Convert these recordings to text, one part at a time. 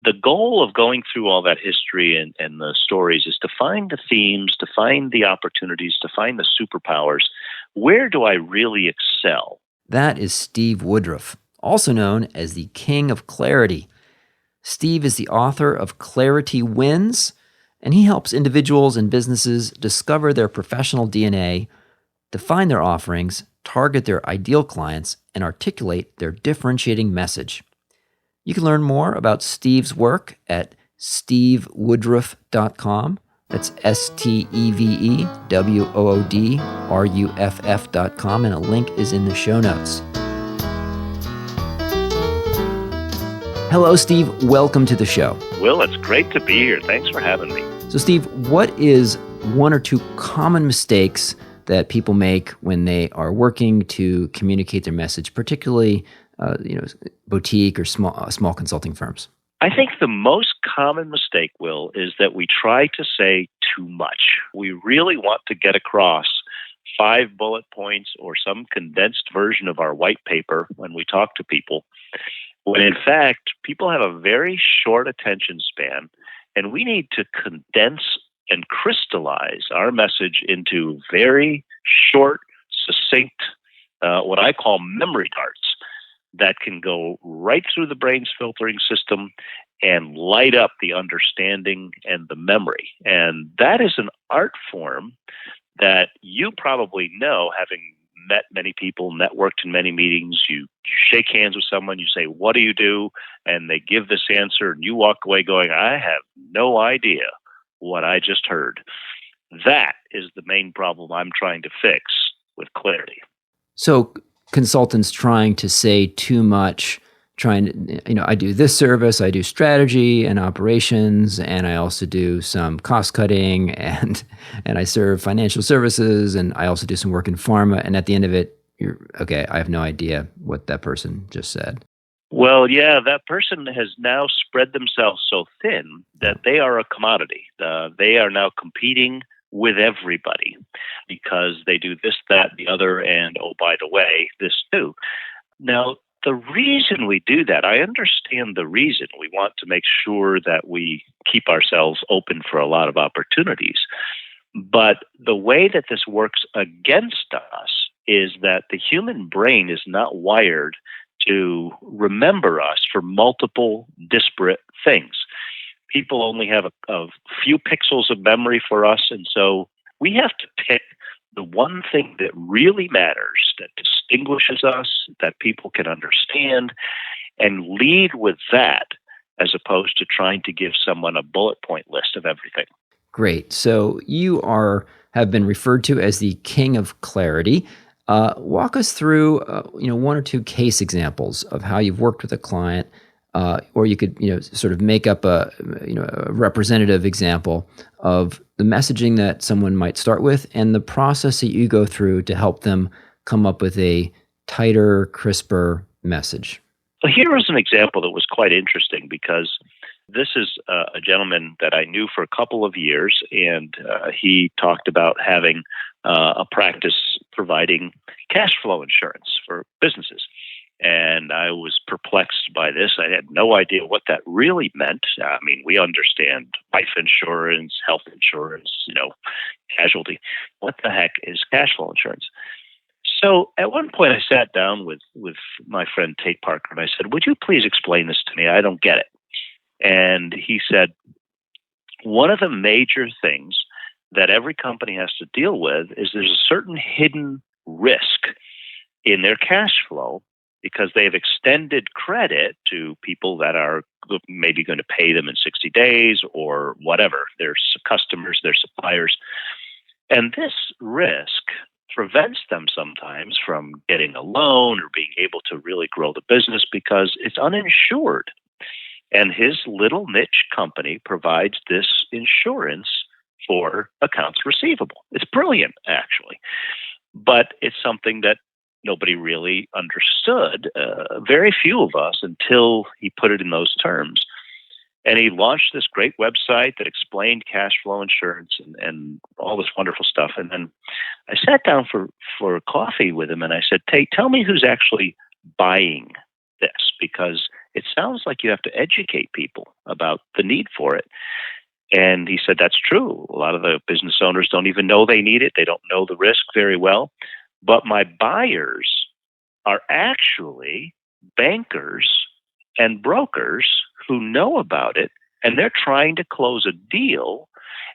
the goal of going through all that history and the stories is to find the themes, to find the opportunities, to find the superpowers. Where do I really excel? That is Steve Woodruff, also known as the King of Clarity. Steve is the author of Clarity Wins, and he helps individuals and businesses discover their professional DNA, define their offerings, target their ideal clients, and articulate their differentiating message. You can learn more about Steve's work at stevewoodruff.com. That's SteveWoodruff.com, and a link is in the show notes. Hello, Steve. Welcome to the show. Will, it's great to be here. Thanks for having me. So, Steve, what is one or two common mistakes that people make when they are working to communicate their message, particularly boutique or small consulting firms? I think the most common mistake, Will, is that we try to say too much. We really want to get across 5 bullet points or some condensed version of our white paper when we talk to people, when in fact, people have a very short attention span, and we need to condense and crystallize our message into very short, succinct, what I call memory darts that can go right through the brain's filtering system and light up the understanding and the memory. And that is an art form that you probably know, having met many people, networked in many meetings. You shake hands with someone, you say, "What do you do?" And they give this answer, and you walk away going, "I have no idea what I just heard." That is the main problem I'm trying to fix with clarity. So consultants trying to say too much, I do this service, I do strategy and operations, and I also do some cost cutting, and I serve financial services, and I also do some work in pharma. And at the end of it, I have no idea what that person just said. Well, yeah, that person has now spread themselves so thin that they are a commodity. They are now competing with everybody because they do this, that, the other, and oh, by the way, this too. Now, the reason we do that, I understand the reason. We want to make sure that we keep ourselves open for a lot of opportunities. But the way that this works against us is that the human brain is not wired to remember us for multiple disparate things. People only have a few pixels of memory for us, and so we have to pick the one thing that really matters, that distinguishes us, that people can understand, and lead with that as opposed to trying to give someone a bullet point list of everything. Great. So you have been referred to as the King of Clarity. Walk us through, one or two case examples of how you've worked with a client, or you could, sort of make up a representative example of the messaging that someone might start with and the process that you go through to help them come up with a tighter, crisper message. Well, here is an example that was quite interesting because this is a gentleman that I knew for a couple of years, and he talked about having a practice providing cash flow insurance for businesses. And I was perplexed by this. I had no idea what that really meant. I mean, we understand life insurance, health insurance, casualty. What the heck is cash flow insurance? So at one point I sat down with my friend Tate Parker and I said, "Would you please explain this to me? I don't get it." And he said, one of the major things that every company has to deal with is there's a certain hidden risk in their cash flow because they've extended credit to people that are maybe going to pay them in 60 days or whatever, their customers, their suppliers. And this risk prevents them sometimes from getting a loan or being able to really grow the business because it's uninsured. And his little niche company provides this insurance for accounts receivable. It's brilliant, actually. But it's something that nobody really understood, very few of us, until he put it in those terms. And he launched this great website that explained cash flow insurance and all this wonderful stuff. And then I sat down for coffee with him and I said, "Tate, tell me who's actually buying this, because it sounds like you have to educate people about the need for it. And he said, that's true. A lot of the business owners don't even know they need it. They don't know the risk very well. But my buyers are actually bankers and brokers who know about it, and they're trying to close a deal.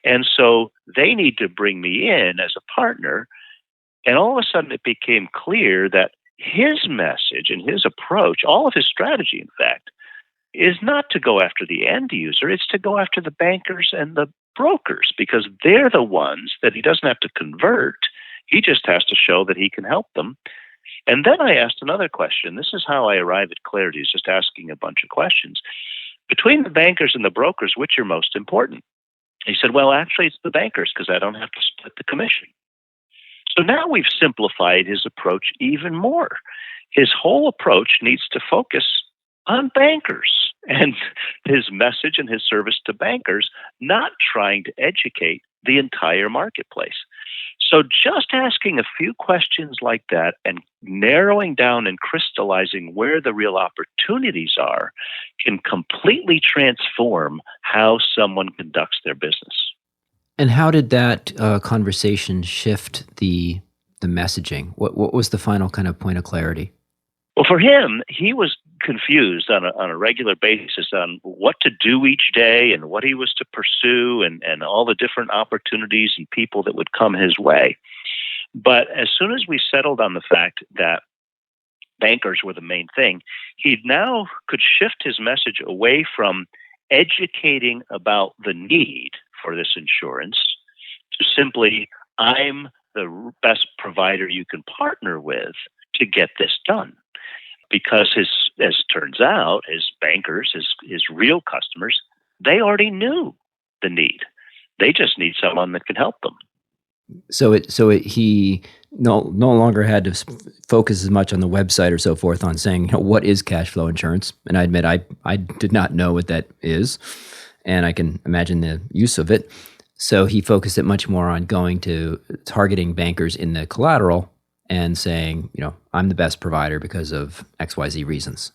And so they need to bring me in as a partner. And all of a sudden it became clear that his message and his approach, all of his strategy, in fact, is not to go after the end user. It's to go after the bankers and the brokers, because they're the ones that he doesn't have to convert. He just has to show that he can help them. And then I asked another question. This is how I arrive at clarity, is just asking a bunch of questions. Between the bankers and the brokers, which are most important? He said, well, actually, it's the bankers, because I don't have to split the commission. So now we've simplified his approach even more. His whole approach needs to focus on bankers and his message and his service to bankers, not trying to educate the entire marketplace. So just asking a few questions like that and narrowing down and crystallizing where the real opportunities are can completely transform how someone conducts their business. And how did that conversation shift the messaging? What was the final kind of point of clarity? Well, for him, he was confused on a regular basis on what to do each day and what he was to pursue and all the different opportunities and people that would come his way. But as soon as we settled on the fact that bankers were the main thing, he now could shift his message away from educating about the need for this insurance to simply, I'm the best provider you can partner with to get this done. Because as it turns out, his bankers, his real customers, they already knew the need. They just need someone that can help them. He no longer had to focus as much on the website or so forth on saying, what is cash flow insurance? And I admit I did not know what that is, and I can imagine the use of it. So he focused it much more on going to targeting bankers in the collateral and saying, I'm the best provider because of XYZ reasons.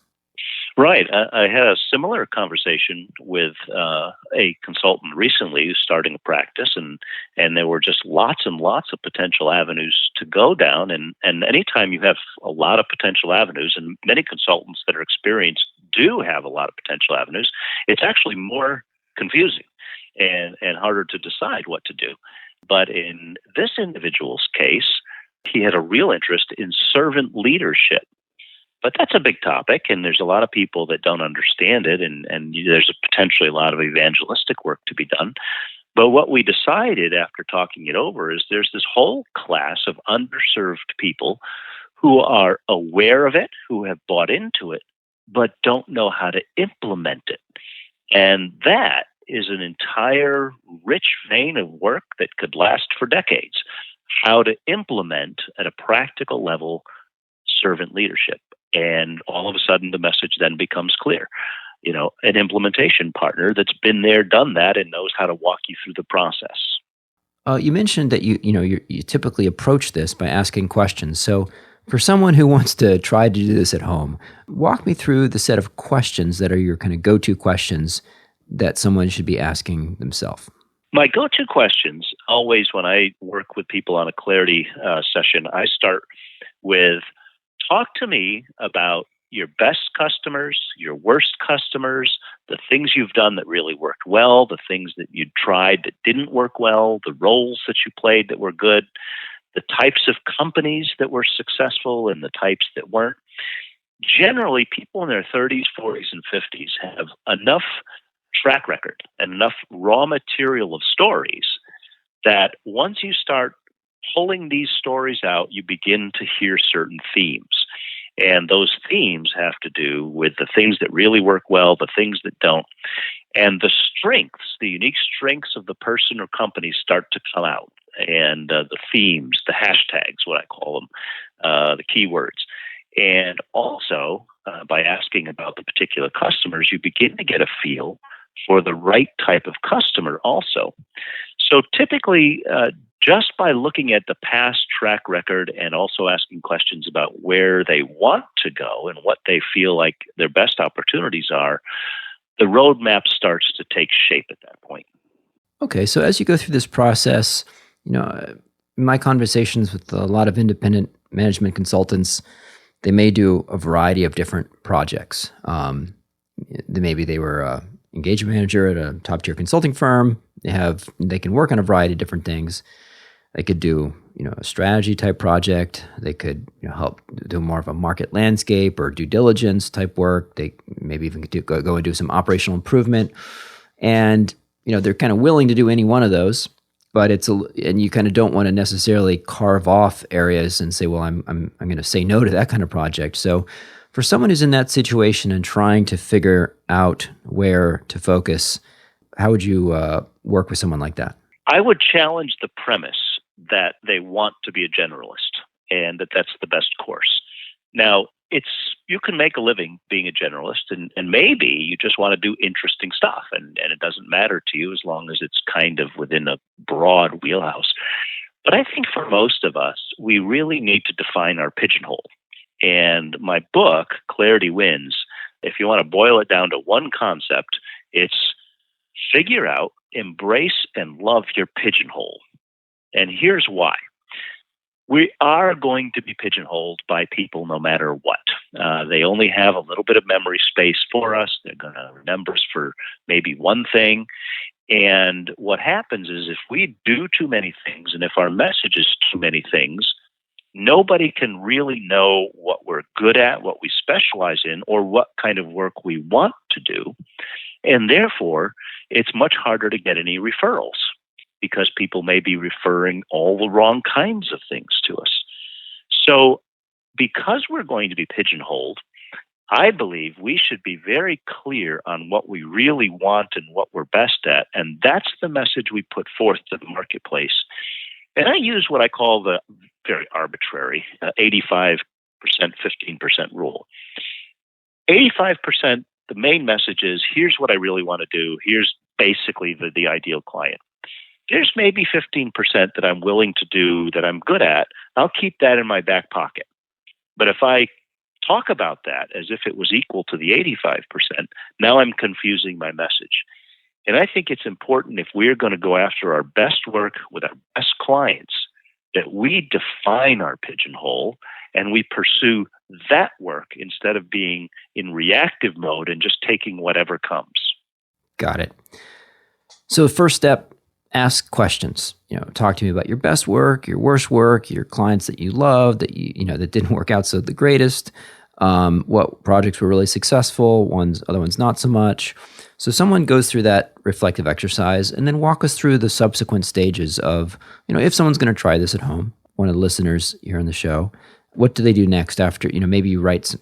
Right. I had a similar conversation with a consultant recently who's starting a practice, and there were just lots and lots of potential avenues to go down. And anytime you have a lot of potential avenues, and many consultants that are experienced do have a lot of potential avenues, it's actually more confusing and harder to decide what to do. But in this individual's case, he had a real interest in servant leadership. But that's a big topic, and there's a lot of people that don't understand it, and there's potentially a lot of evangelistic work to be done. But what we decided after talking it over is there's this whole class of underserved people who are aware of it, who have bought into it, but don't know how to implement it. And that is an entire rich vein of work that could last for decades. How to implement at a practical level servant leadership. And all of a sudden the message then becomes clear. An implementation partner that's been there, done that, and knows how to walk you through the process. You mentioned that you typically approach this by asking questions. So for someone who wants to try to do this at home, walk me through the set of questions that are your kind of go-to questions that someone should be asking themselves. My go-to questions, always when I work with people on a clarity session, I start with, talk to me about your best customers, your worst customers, the things you've done that really worked well, the things that you tried that didn't work well, the roles that you played that were good, the types of companies that were successful and the types that weren't. Generally, people in their 30s, 40s, and 50s have enough track record and enough raw material of stories that once you start pulling these stories out, you begin to hear certain themes. And those themes have to do with the things that really work well, the things that don't. And the strengths, the unique strengths of the person or company start to come out. And the themes, the hashtags, what I call them, the keywords. And also, by asking about the particular customers, you begin to get a feel for the right type of customer also. So typically, just by looking at the past track record and also asking questions about where they want to go and what they feel like their best opportunities are, the roadmap starts to take shape at that point. Okay, so as you go through this process, in my conversations with a lot of independent management consultants, they may do a variety of different projects. Maybe they were a engagement manager at a top tier consulting firm. They can work on a variety of different things. They could do a strategy type project. They could help do more of a market landscape or due diligence type work. They maybe even go and do some operational improvement. And they're kind of willing to do any one of those, but and you kind of don't want to necessarily carve off areas and say, well, I'm going to say no to that kind of project. So for someone who's in that situation and trying to figure out where to focus, how would you work with someone like that? I would challenge the premise that they want to be a generalist and that's the best course. Now, you can make a living being a generalist, and maybe you just want to do interesting stuff, and it doesn't matter to you as long as it's kind of within a broad wheelhouse. But I think for most of us, we really need to define our pigeonhole. And my book, Clarity Wins, if you want to boil it down to one concept, it's figure out, embrace, and love your pigeonhole. And here's why. We are going to be pigeonholed by people no matter what. They only have a little bit of memory space for us. They're going to remember us for maybe one thing. And what happens is if we do too many things, and if our message is too many things, nobody can really know what we're good at, what we specialize in, or what kind of work we want to do. And therefore, it's much harder to get any referrals because people may be referring all the wrong kinds of things to us. So because we're going to be pigeonholed, I believe we should be very clear on what we really want and what we're best at. And that's the message we put forth to the marketplace. And I use what I call the very arbitrary 85%, 15% rule. 85%, the main message is, here's what I really want to do. Here's basically the ideal client. There's maybe 15% that I'm willing to do that I'm good at. I'll keep that in my back pocket. But if I talk about that as if it was equal to the 85%, now I'm confusing my message. And I think it's important, if we're going to go after our best work with our best clients, that we define our pigeonhole and we pursue that work instead of being in reactive mode and just taking whatever comes. Got it. So first step, ask questions. Talk to me about your best work, your worst work, your clients that you love, that that didn't work out so the greatest. What projects were really successful, other ones not so much. So someone goes through that reflective exercise and then walk us through the subsequent stages of, if someone's going to try this at home, one of the listeners here on the show, what do they do next after, maybe you write,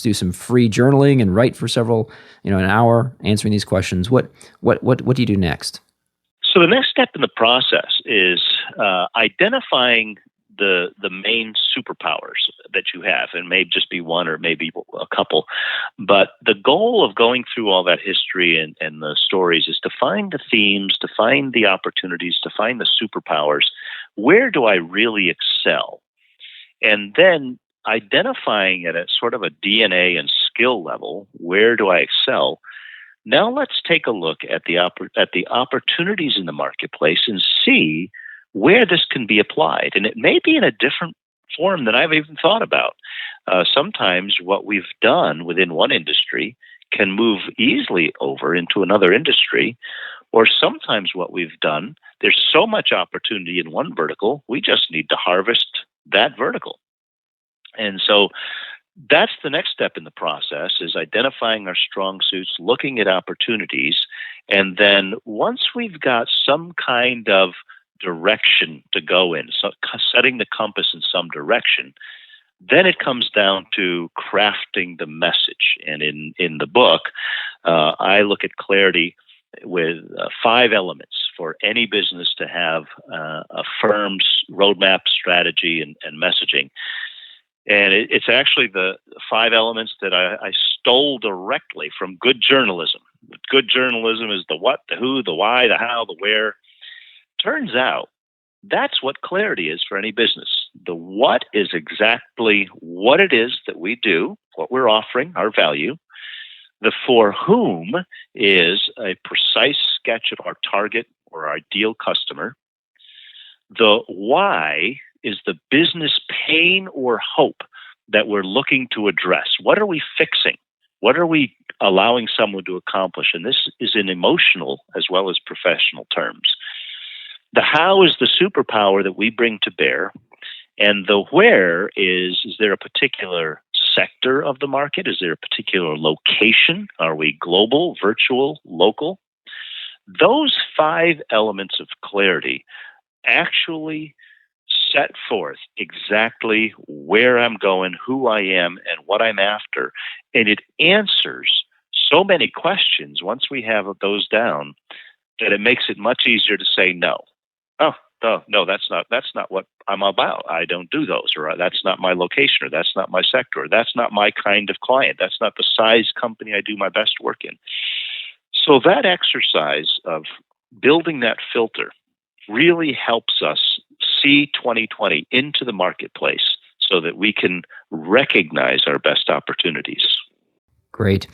do some free journaling and write for several, an hour answering these questions. What do you do next? So the next step in the process is identifying the main superpowers that you have, and may just be one or maybe a couple. But the goal of going through all that history and the stories is to find the themes, to find the opportunities, to find the superpowers. Where do I really excel? And then identifying it at sort of a DNA and skill level, where do I excel? Now let's take a look at the opportunities in the marketplace and see where this can be applied. And it may be in a different form than I've even thought about. Sometimes what we've done within one industry can move easily over into another industry, or sometimes what we've done, there's so much opportunity in one vertical, we just need to harvest that vertical. And so that's the next step in the process, is identifying our strong suits, looking at opportunities, and then once we've got some kind of direction to go in, so setting the compass in some direction, then it comes down to crafting the message. And in the book, I look at clarity with 5 elements for any business to have a firm's roadmap, strategy, and messaging. And it's actually the 5 elements that I stole directly from good journalism. Good journalism is the what, the who, the why, the how, the where. Turns out that's what clarity is for any business. The what is exactly what it is that we do, what we're offering, our value. The for whom is a precise sketch of our target or ideal customer. The why is the business pain or hope that we're looking to address. What are we fixing? What are we allowing someone to accomplish? And this is in emotional as well as professional terms. The how is the superpower that we bring to bear. And the where is there a particular sector of the market? Is there a particular location? Are we global, virtual, local? Those 5 elements of clarity actually set forth exactly where I'm going, who I am, and what I'm after. And it answers so many questions once we have those down that it makes it much easier to say no. No, that's not what I'm about. I don't do those, or that's not my location, or that's not my sector, or that's not my kind of client. That's not the size company I do my best work in. So that exercise of building that filter really helps us see 2020 into the marketplace so that we can recognize our best opportunities. Great.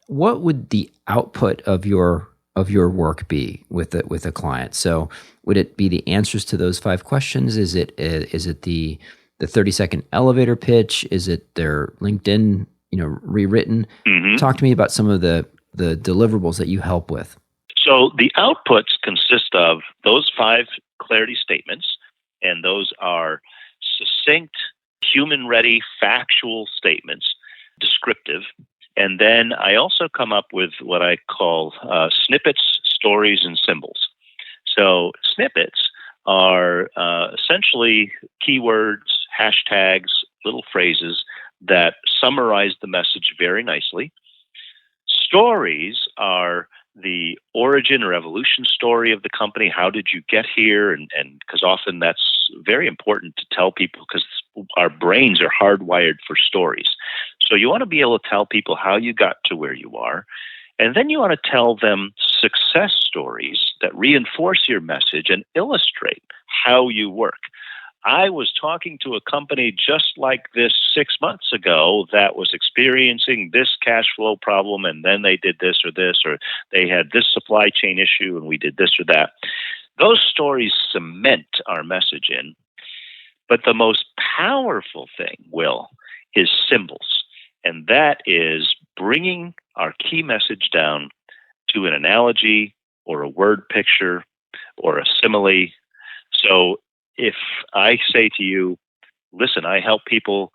What would the output of your work be with a client? So would it be the answers to those 5 questions? Is it the 30-second elevator pitch? Is it their LinkedIn, rewritten? Mm-hmm. Talk to me about some of the deliverables that you help with. So the outputs consist of those 5 clarity statements, and those are succinct, human-ready, factual statements, descriptive. And then I also come up with what I call snippets, stories, and symbols. So snippets are essentially keywords, hashtags, little phrases that summarize the message very nicely. Stories are the origin or evolution story of the company. How did you get here? And because often that's very important to tell people, because our brains are hardwired for stories. So you want to be able to tell people how you got to where you are. And then you want to tell them success stories that reinforce your message and illustrate how you work. I was talking to a company just like this 6 months ago that was experiencing this cash flow problem, and then they did this, or they had this supply chain issue, and we did this or that. Those stories cement our message in. But the most powerful thing, Will, is symbols. And that is bringing our key message down to an analogy or a word picture or a simile. So if I say to you, listen, I help people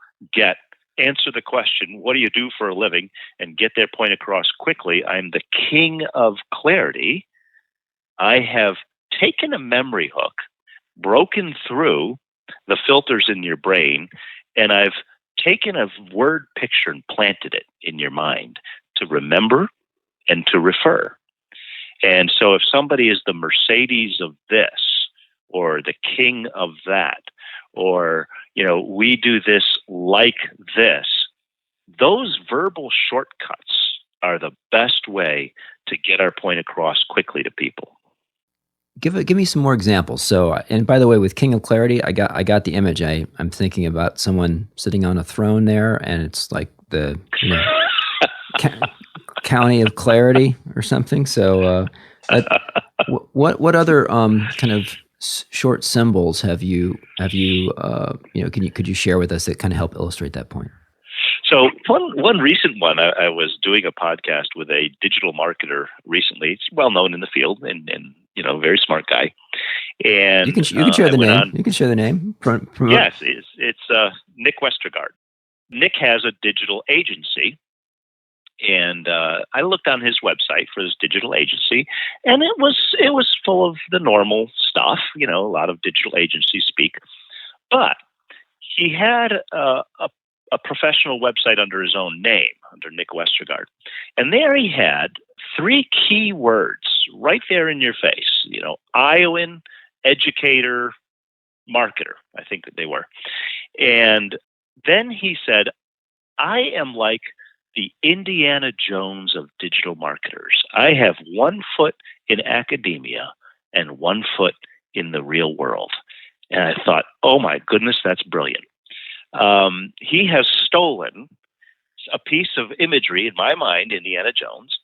answer the question, what do you do for a living, and get their point across quickly, I'm the king of clarity. I have taken a memory hook, broken through the filters in your brain, and I've taken a word picture and planted it in your mind to remember and to refer. And so if somebody is the Mercedes of this, or the king of that, or, we do this like this, those verbal shortcuts are the best way to get our point across quickly to people. Give me some more examples. So, and by the way, with King of Clarity, I got the image. I'm thinking about someone sitting on a throne there, and it's like the County of Clarity or something. So, what other kind of short symbols have you could you share with us that kind of help illustrate that point? So one recent one, I was doing a podcast with a digital marketer recently. It's well known in the field and very smart guy. And you can share the name. You can share the name. Yes, it's Nick Westergaard. Nick has a digital agency, and I looked on his website for his digital agency, and it was full of the normal stuff. A lot of digital agencies speak, but he had a professional website under his own name, under Nick Westergaard. And there he had 3 key words right there in your face, Iowan, educator, marketer, I think that they were. And then he said, I am like the Indiana Jones of digital marketers. I have 1 foot in academia and 1 foot in the real world. And I thought, oh my goodness, that's brilliant. He has stolen a piece of imagery in my mind, Indiana Jones.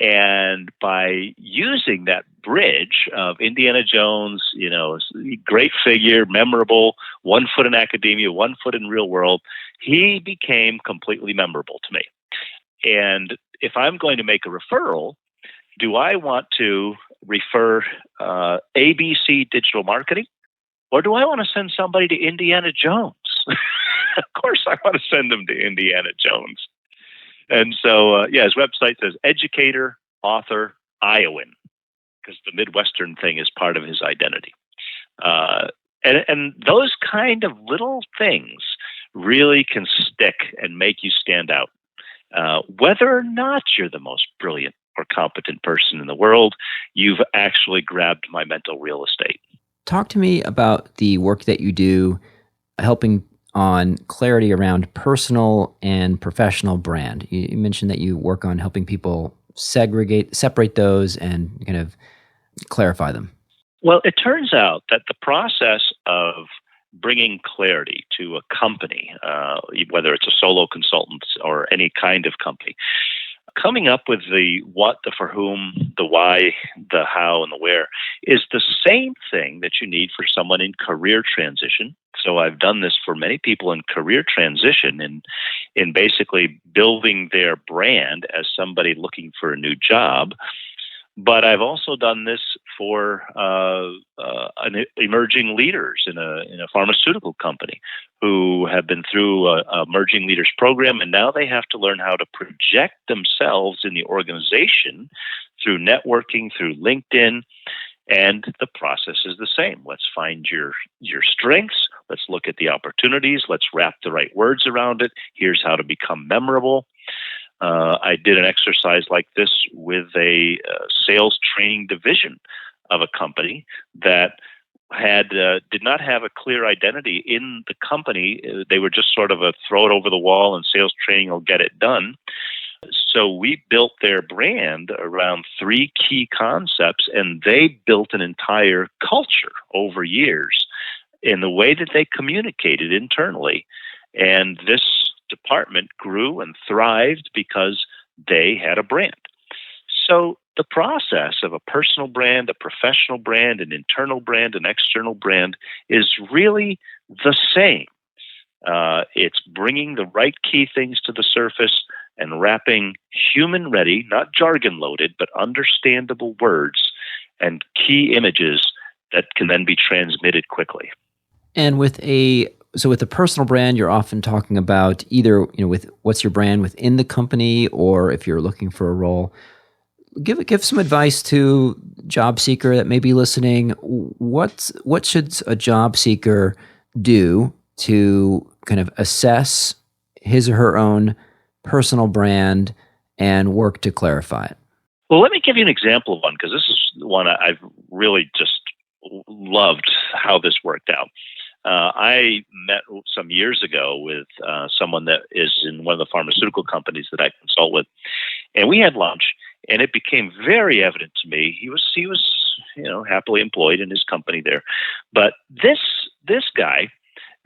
And by using that bridge of Indiana Jones, great figure, memorable, 1 foot in academia, 1 foot in real world, he became completely memorable to me. And if I'm going to make a referral, do I want to refer ABC Digital Marketing, or do I want to send somebody to Indiana Jones? Of course, I want to send them to Indiana Jones. And so, his website says educator, author, Iowan, because the Midwestern thing is part of his identity. And those kind of little things really can stick and make you stand out. Whether or not you're the most brilliant or competent person in the world, you've actually grabbed my mental real estate. Talk to me about the work that you do helping on clarity around personal and professional brand. You mentioned that you work on helping people separate those and kind of clarify them. Well, it turns out that the process of bringing clarity to a company, whether it's a solo consultant or any kind of company, coming up with the what, the for whom, the why, the how, and the where is the same thing that you need for someone in career transition. So I've done this for many people in career transition in basically building their brand as somebody looking for a new job. But I've also done this for emerging leaders in a pharmaceutical company who have been through a emerging leaders program, and now they have to learn how to project themselves in the organization through networking, through LinkedIn. And the process is the same. Let's find your strengths. Let's look at the opportunities. Let's wrap the right words around it. Here's how to become memorable. I did an exercise like this with a sales training division of a company that did not have a clear identity in the company. They were just sort of a throw it over the wall and sales training will get it done. So we built their brand around 3 key concepts, and they built an entire culture over years in the way that they communicated internally. And this department grew and thrived because they had a brand. So the process of a personal brand, a professional brand, an internal brand, an external brand is really the same. It's bringing the right key things to the surface and wrapping human-ready, not jargon-loaded, but understandable words and key images that can then be transmitted quickly. And with a personal brand, you're often talking about either with what's your brand within the company, or if you're looking for a role. Give some advice to job seeker that may be listening. What should a job seeker do to kind of assess his or her own personal brand and work to clarify it? Well, let me give you an example of one, because this is one I've really just loved how this worked out. I met some years ago with someone that is in one of the pharmaceutical companies that I consult with, and we had lunch, and it became very evident to me he was happily employed in his company there, but this guy,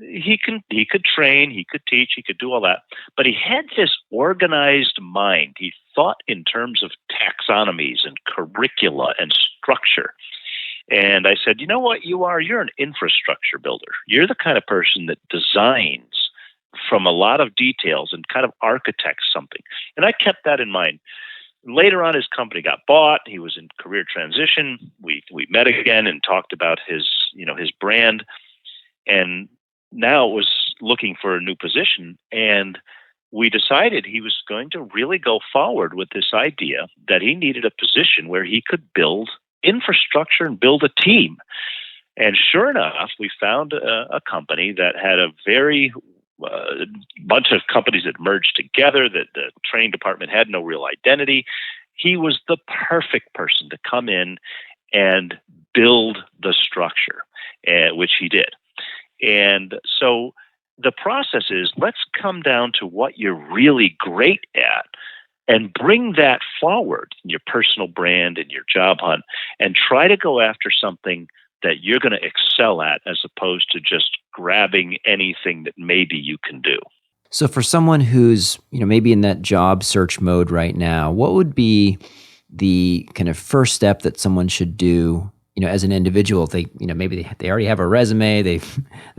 he could train, he could teach, he could do all that, but he had this organized mind. He thought in terms of taxonomies and curricula and structure. And I said, you know what you are? You're an infrastructure builder. You're the kind of person that designs from a lot of details and kind of architects something. And I kept that in mind. Later on, his company got bought. He was in career transition. We met again and talked about his brand. And now it was looking for a new position. And we decided he was going to really go forward with this idea that he needed a position where he could build infrastructure and build a team. And sure enough, we found a company that had a very bunch of companies that merged together, that the training department had no real identity. He was the perfect person to come in and build the structure, which he did. And so the process is, let's come down to what you're really great at and bring that forward in your personal brand and your job hunt, and try to go after something that you're going to excel at, as opposed to just grabbing anything that maybe you can do. So for someone who's, maybe in that job search mode right now, what would be the kind of first step that someone should do, as an individual? If they, maybe they already have a resume, they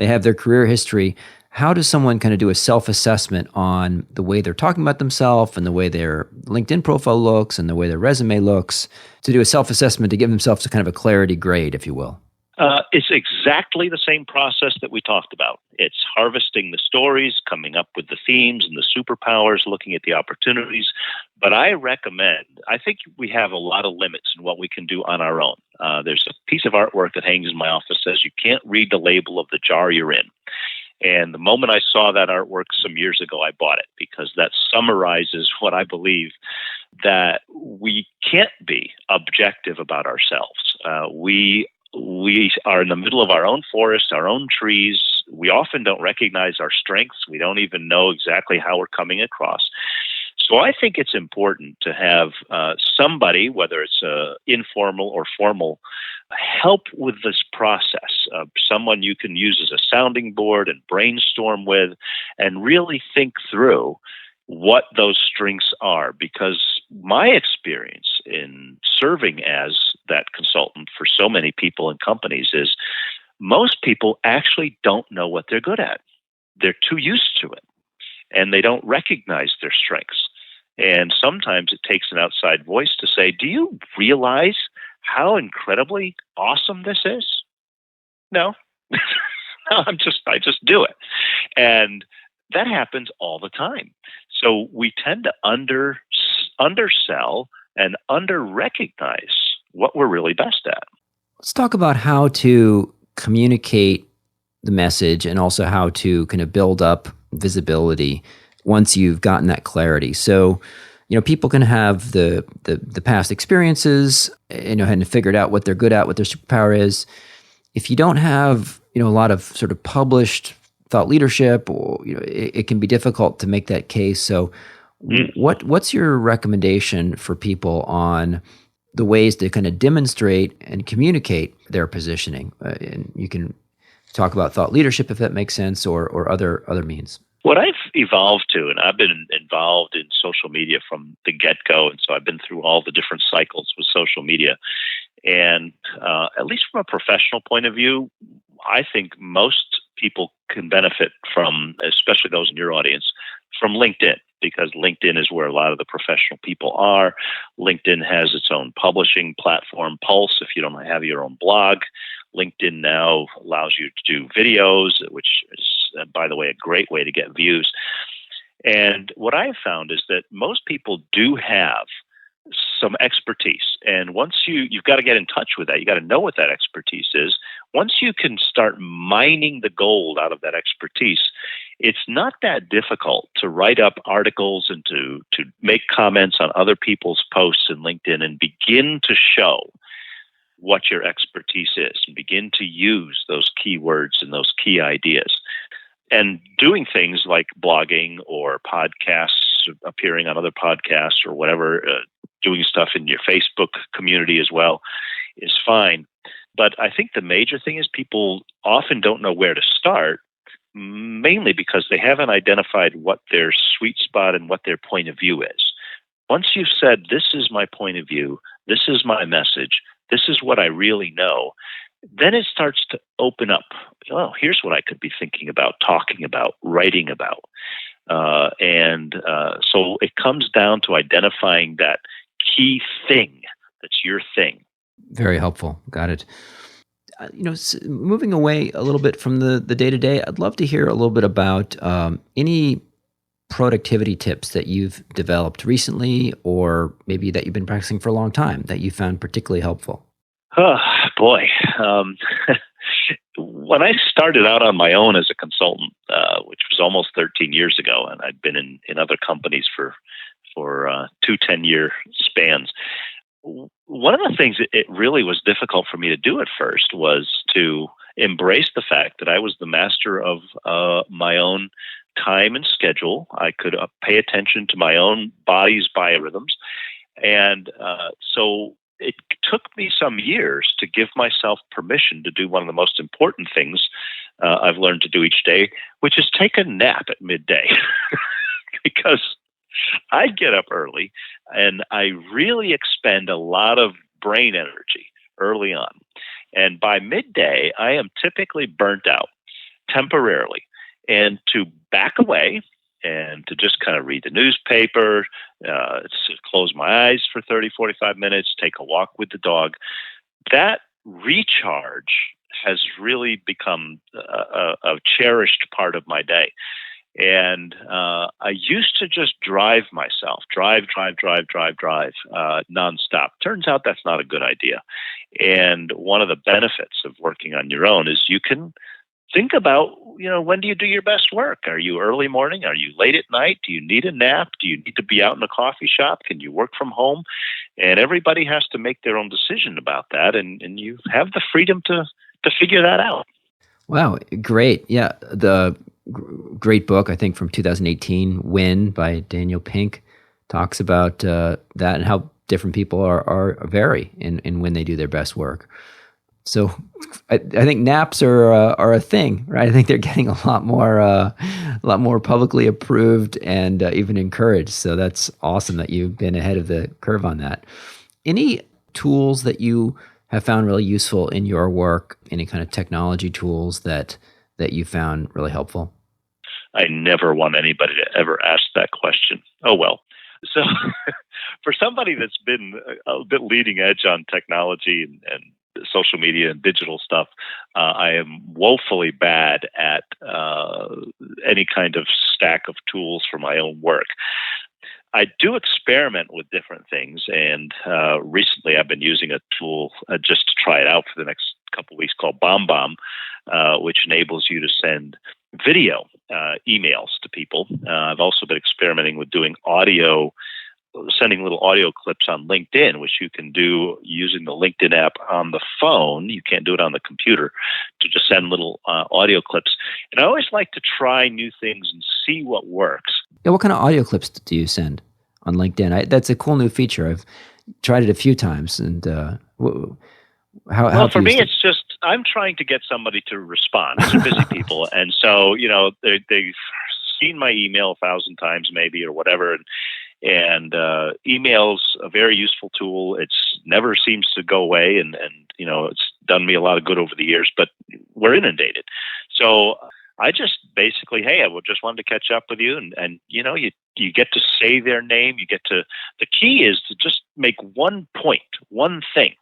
have their career history. How does someone kind of do a self-assessment on the way they're talking about themselves and the way their LinkedIn profile looks and the way their resume looks, to do a self-assessment to give themselves a kind of a clarity grade, if you will? It's exactly the same process that we talked about. It's harvesting the stories, coming up with the themes and the superpowers, looking at the opportunities. But I think we have a lot of limits in what we can do on our own. There's a piece of artwork that hangs in my office that says you can't read the label of the jar you're in. And the moment I saw that artwork some years ago, I bought it, because that summarizes what I believe, that we can't be objective about ourselves. We are in the middle of our own forest, our own trees. We often don't recognize our strengths. We don't even know exactly how we're coming across. So I think it's important to have somebody, whether it's informal or formal, help with this process. Someone you can use as a sounding board and brainstorm with, and really think through what those strengths are. Because my experience in serving as that consultant for so many people and companies is most people actually don't know what they're good at. They're too used to it, and they don't recognize their strengths. And sometimes it takes an outside voice to say, do you realize how incredibly awesome this is? No. I just do it. And that happens all the time. So we tend to undersell and under-recognize what we're really best at. Let's talk about how to communicate the message and also how to kind of build up visibility once you've gotten that clarity. So, people can have the past experiences, and figured out what they're good at, what their superpower is. If you don't have, a lot of sort of published thought leadership, or, it can be difficult to make that case. So what's your recommendation for people on the ways to kind of demonstrate and communicate their positioning? And you can talk about thought leadership if that makes sense, or other means. What I've evolved to, and I've been involved in social media from the get-go, and so I've been through all the different cycles with social media. And at least from a professional point of view, I think most people can benefit from, especially those in your audience, from LinkedIn, because LinkedIn is where a lot of the professional people are. LinkedIn has its own publishing platform, Pulse, if you don't have your own blog. LinkedIn now allows you to do videos, which is, by the way, a great way to get views. And what I have found is that most people do have some expertise. And once you've got to get in touch with that, you got to know what that expertise is. Once you can start mining the gold out of that expertise, it's not that difficult to write up articles and to make comments on other people's posts in LinkedIn and begin to show what your expertise is and begin to use those keywords and those key ideas. And doing things like blogging or podcasts, appearing on other podcasts or whatever, doing stuff in your Facebook community as well is fine. But I think the major thing is people often don't know where to start, mainly because they haven't identified what their sweet spot and what their point of view is. Once you've said, this is my point of view, this is my message, this is what I really know, then it starts to open up. Oh, here's what I could be thinking about, talking about, writing about. So it comes down to identifying that key thing that's your thing. Very helpful. Got it. Moving away a little bit from the day-to-day, I'd love to hear a little bit about any productivity tips that you've developed recently, or maybe that you've been practicing for a long time that you found particularly helpful. Oh, boy. When I started out on my own as a consultant, which was almost 13 years ago, and I'd been in other companies for 2 10-year spans, one of the things that it really was difficult for me to do at first was to embrace the fact that I was the master of my own time and schedule. I could pay attention to my own body's biorhythms. And so it took me some years to give myself permission to do one of the most important things I've learned to do each day, which is take a nap at midday. Because I get up early and I really expend a lot of brain energy early on. And by midday, I am typically burnt out temporarily. And to back away and to just kind of read the newspaper, close my eyes for 30, 45 minutes, take a walk with the dog, that recharge has really become a cherished part of my day. And I used to just drive myself, drive nonstop. Turns out that's not a good idea. And one of the benefits of working on your own is you can think about, when do you do your best work? Are you early morning? Are you late at night? Do you need a nap? Do you need to be out in a coffee shop? Can you work from home? And everybody has to make their own decision about that. And you have the freedom to figure that out. Wow, great. Yeah, the great book, I think, from 2018, Win by Daniel Pink, talks about that and how different people are vary in when they do their best work. So I think naps are a thing, right? I think they're getting a lot more publicly approved and even encouraged. So that's awesome that you've been ahead of the curve on that. Any tools that you have found really useful in your work? Any kind of technology tools that you found really helpful? I never want anybody to ever ask that question. Oh, well. So for somebody that's been a bit leading edge on technology and social media and digital stuff, I am woefully bad at any kind of stack of tools for my own work. I do experiment with different things, and recently I've been using a tool just to try it out for the next couple of weeks called BombBomb, which enables you to send video emails to people. I've also been experimenting with doing sending little audio clips on LinkedIn, which you can do using the LinkedIn app on the phone. You can't do it on the computer, to just send little audio clips. And I always like to try new things and see what works. Yeah, what kind of audio clips do you send on LinkedIn? That's a cool new feature. I've tried it a few times, and for me, it's just I'm trying to get somebody to respond. These are busy people, and so they've seen my email 1,000 times, maybe, or whatever, and email's a very useful tool. It's never seems to go away, and it's done me a lot of good over the years. But we're inundated, so I just basically, hey, I just wanted to catch up with you, and you get to say their name. The key is to just make one point, one thing.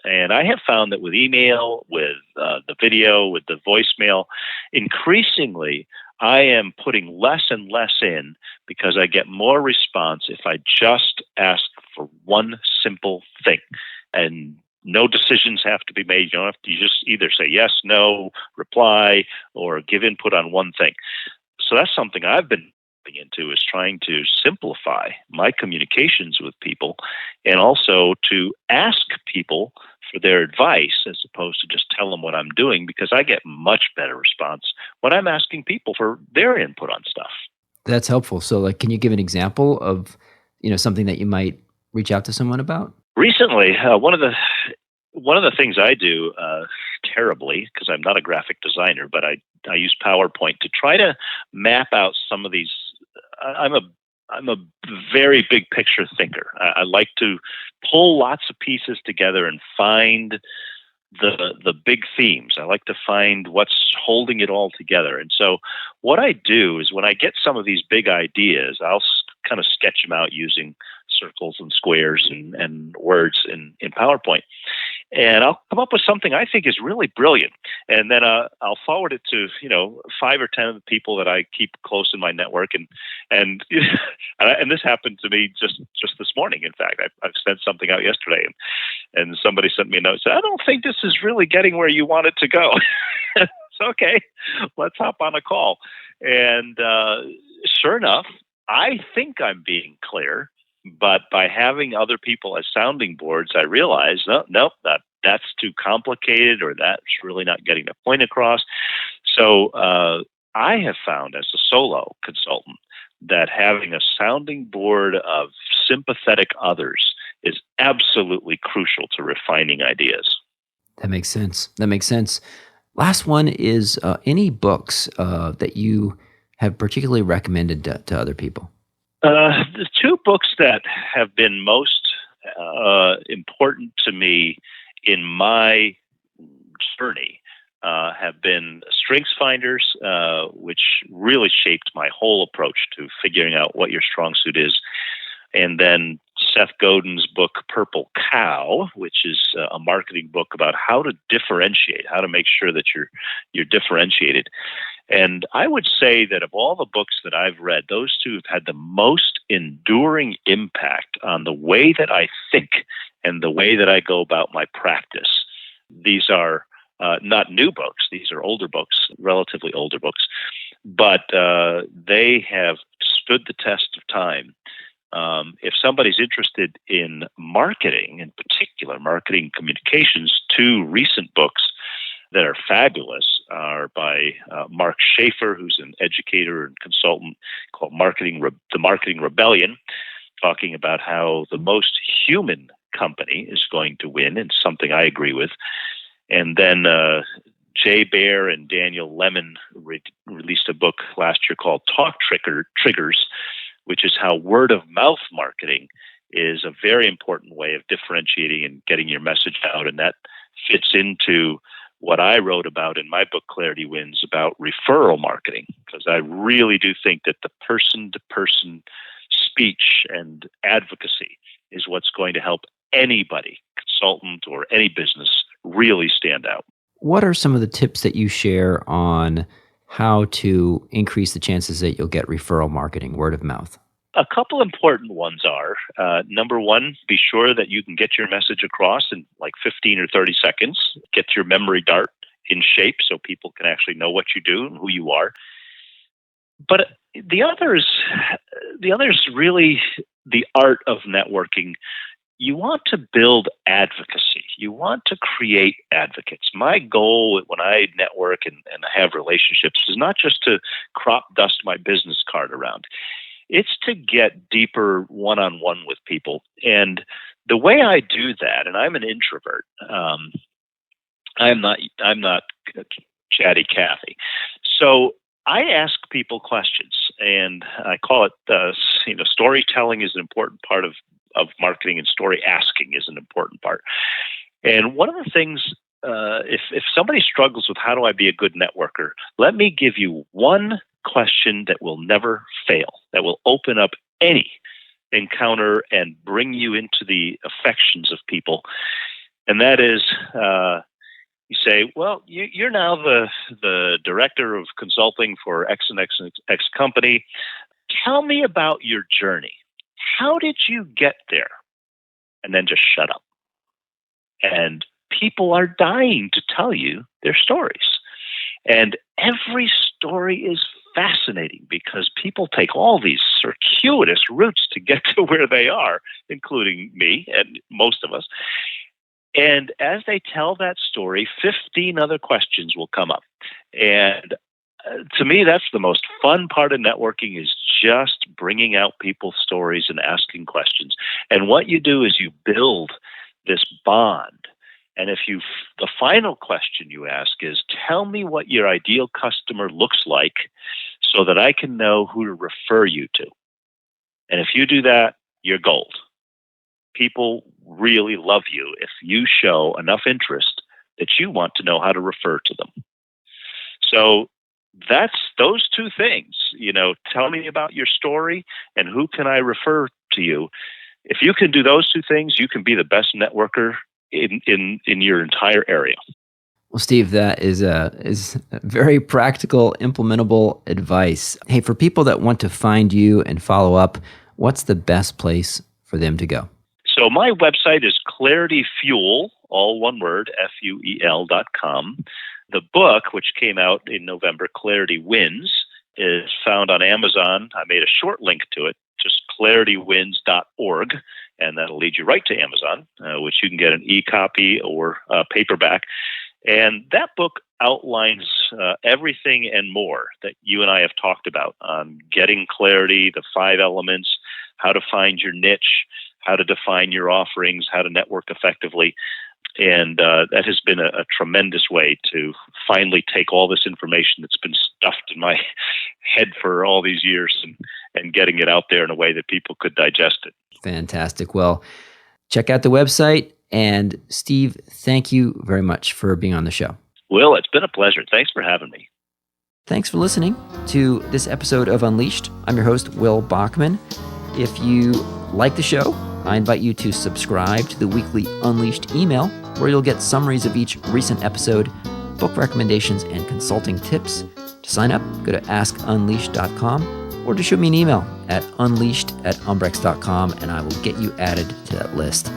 And I have found that with email, with the video, with the voicemail, increasingly I am putting less and less in because I get more response if I just ask for one simple thing. And no decisions have to be made. You just either say yes, no, reply, or give input on one thing. So that's something I've been into, is trying to simplify my communications with people, and also to ask people for their advice as opposed to just tell them what I'm doing, because I get much better response when I'm asking people for their input on stuff. That's helpful. So, can you give an example of something that you might reach out to someone about? Recently, one of the things I do terribly, because I'm not a graphic designer, but I use PowerPoint to try to map out some of these. I'm a very big picture thinker. I like to pull lots of pieces together and find the big themes. I like to find what's holding it all together. And so what I do is when I get some of these big ideas, I'll kind of sketch them out using circles and squares and words in PowerPoint. And I'll come up with something I think is really brilliant. And then I'll forward it to, 5 or 10 of the people that I keep close in my network. And this happened to me just this morning. In fact, I've sent something out yesterday, and somebody sent me a note and said, I don't think this is really getting where you want it to go. It's okay. Let's hop on a call. And sure enough, I think I'm being clear. But by having other people as sounding boards, I realized, no, that's too complicated, or that's really not getting the point across. So I have found as a solo consultant that having a sounding board of sympathetic others is absolutely crucial to refining ideas. That makes sense. That makes sense. Last one is any books that you have particularly recommended to other people? The two books that have been most important to me in my journey have been Strengths Finders, which really shaped my whole approach to figuring out what your strong suit is. And then Seth Godin's book, Purple Cow, which is a marketing book about how to differentiate, how to make sure that you're differentiated. And I would say that of all the books that I've read, those two have had the most enduring impact on the way that I think and the way that I go about my practice. These are not new books. These are older books, relatively older books, but they have stood the test of time. If somebody's interested in marketing, in particular marketing communications, two recent books that are fabulous are by Mark Schaefer, who's an educator and consultant, called The Marketing Rebellion, talking about how the most human company is going to win, and something I agree with. And then Jay Baer and Daniel Lemon released a book last year called Talk Triggers, which is how word of mouth marketing is a very important way of differentiating and getting your message out. And that fits into what I wrote about in my book, Clarity Wins, about referral marketing, because I really do think that the person-to-person speech and advocacy is what's going to help anybody, consultant or any business, really stand out. What are some of the tips that you share on how to increase the chances that you'll get referral marketing, word of mouth? A couple important ones are, number one, be sure that you can get your message across in like 15 or 30 seconds. Get your memory dart in shape so people can actually know what you do and who you are. But the other is really the art of networking. You want to build advocacy. You want to create advocates. My goal when I network and have relationships is not just to crop dust my business card around. It's to get deeper one-on-one with people. And the way I do that, and I'm an introvert, I'm not chatty Cathy. So I ask people questions, and I call it, storytelling is an important part of marketing, and story asking is an important part. And one of the things, if somebody struggles with how do I be a good networker, let me give you one question that will never fail, that will open up any encounter and bring you into the affections of people. And that is, you say, well, you're now the director of consulting for X and X and X company. Tell me about your journey. How did you get there? And then just shut up. And people are dying to tell you their stories. And every story is fascinating because people take all these circuitous routes to get to where they are, including me and most of us. And as they tell that story, 15 other questions will come up. And to me, that's the most fun part of networking, is just bringing out people's stories and asking questions. And what you do is you build this bond. And the final question you ask is, tell me what your ideal customer looks like so that I can know who to refer you to. And if you do that, you're gold. People really love you if you show enough interest that you want to know how to refer to them. So that's those two things, tell me about your story and who can I refer to you. If you can do those two things, you can be the best networker in your entire area. Well, Steve, that is very practical, implementable advice. Hey, for people that want to find you and follow up, what's the best place for them to go? So my website is clarityfuel, all one word, FUEL.com. The book, which came out in November, Clarity Wins, is found on Amazon. I made a short link to it, just claritywins.org, and that'll lead you right to Amazon, which you can get an e-copy or paperback. And that book outlines everything and more that you and I have talked about on getting clarity, the 5 elements, how to find your niche, how to define your offerings, how to network effectively. And that has been a tremendous way to finally take all this information that's been stuffed in my head for all these years and getting it out there in a way that people could digest it. Fantastic. Well, check out the website. And Steve, thank you very much for being on the show. Will, it's been a pleasure. Thanks for having me. Thanks for listening to this episode of Unleashed. I'm your host, Will Bachman. If you like the show, I invite you to subscribe to the weekly Unleashed email, where you'll get summaries of each recent episode, book recommendations, and consulting tips. To sign up, go to askunleashed.com or to shoot me an email at unleashed@umbrex.com, and I will get you added to that list.